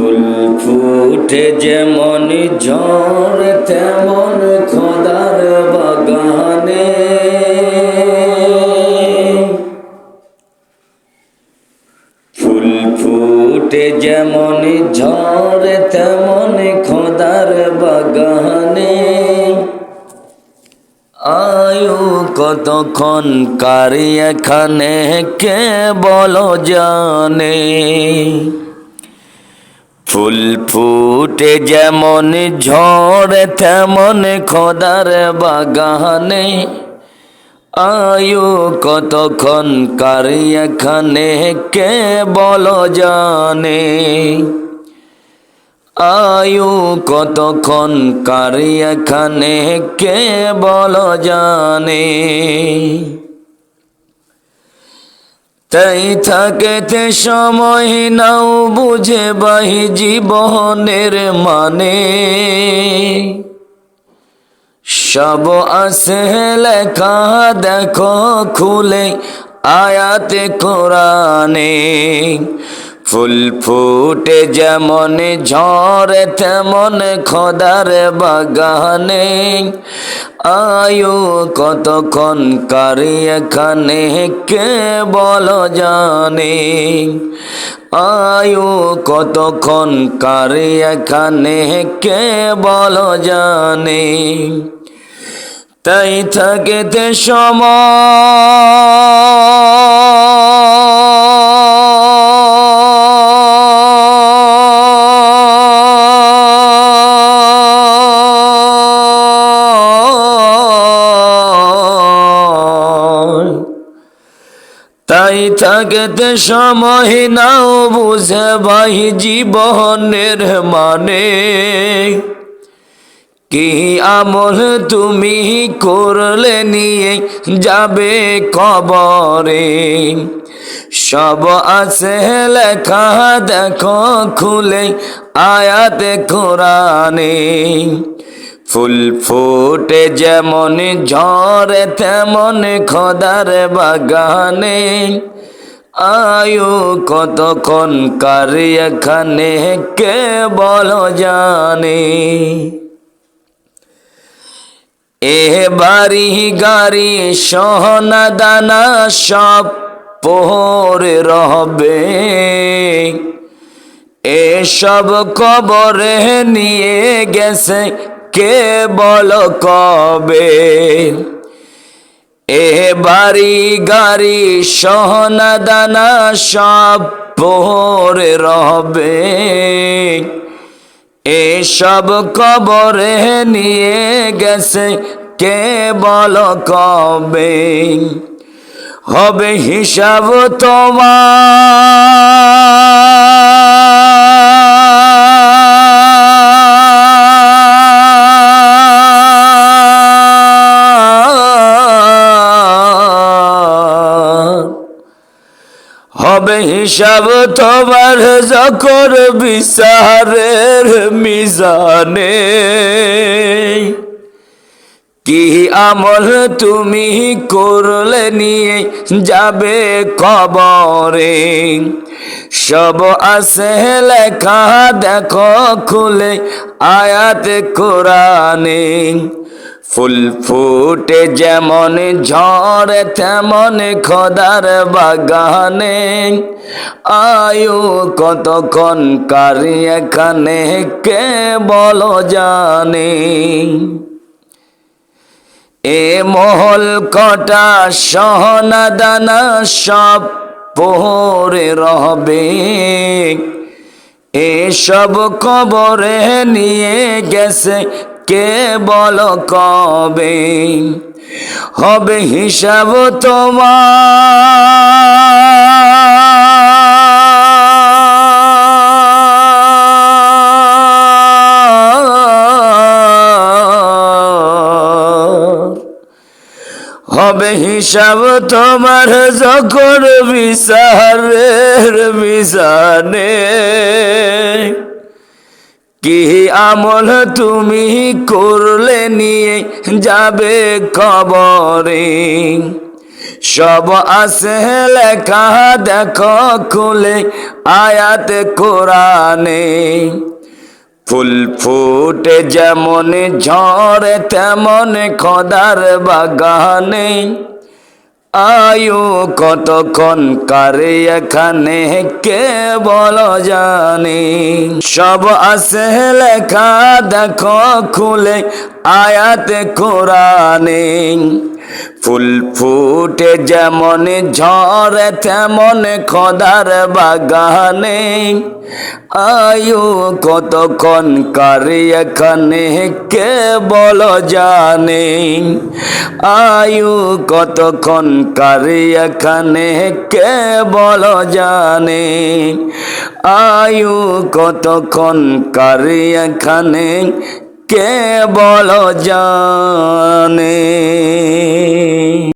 ফুল ফুটে যেমন ঝড় তেমন খোদার বাগানে, ফুল ফুটে যেমন ঝড় তেমন খোদার বাগানে। আয়ু কতক্ষণ কারি এখানে কে বলো জানে। ফুল ফুটে যেমন ঝড় তেমন খোদার বাগানে। আয়ু কতক্ষণ কারি এখানে কে বলো জানে। আয়ু কতক্ষণ কারি এখানে কে বলো জানে। তাই থাকেতে সময় নাও বুঝে বাহি জীবনের মানে। সব আছে লেখা দেখো খুলে আয়াতে কোরআনে। ফুল ফুটে যেমন ঝড় তেমন খোদার বাগানে। আয়ু কতক্ষণ কারি এখানে কে বলো জানে। আয়ু কতক্ষণ কারি এখানে কে বলো জানে। তাই থাকেতে তাই থাকতে সময় নাও বুঝে ভাই জীবনের মানে। কি আমল তুমি করলে নিয়ে যাবে কবরে। সব আছে লেখা দেখো খুলে আয়াতে কোরআনে। ফুল ফুটে যেমন ঝড় তেমন খোদার বাগানে। আয়ু কতক্ষণ কারি এখানে কে বলো জানে। এ বাড়ি গাড়ি সোনা দানা সব পড়ে রবে। এসব কবরে নিয়ে গেছে কে বলো কবে। এ বাড়ি গাড়ি সোনা দানা সব পড়ে রবে। এসব কবরে নিয়ে গেছে কে বলো কবে। হবে হিসাব হবে হিসাব তোমার যখন বিচারের মিজানে। কি আমল তুমি করলে নিয়ে যাবে কবরে। সব আছে লেখা দেখো খুলে আয়াতে কোরআনে। ফুল ফুটে যেমন ঝড় তেমন খোদার বাগানে। আয়ু কতক্ষণ কারি এখানে কে বলো জানে। এ মহল কটা সোনা দানা সব পড়ে রবে। এসব কবরে নিয়ে গেছে কে বলো কবে। হবে হিসাব হবে হিসাব তোমার যখন বিচারের মিজানে। কি আমল তুমি করলে নিয়ে যাবে কবরে। সব আছে লেখা দেখো খুলে আয়াত কোরআনে। ফুল ফুটে যেমন ঝড়ে তেমন খোদার বাগানে, আয়ু কতক্ষণ কারে এখানে কে বলো জানে। সব আছে লেখা দেখো খুলে আয়াত কোরআনে। ফুল ফুটে যেমন ঝড়ে তেমন খোদার বাগানে, আয়ু কতক্ষণ কারে এখানে কে বলো জানে। আয়ু কতক্ষণ কারে এখানে কে বলো জানে। আয়ু কতক্ষণ কারে এখানে কে বলো জানে।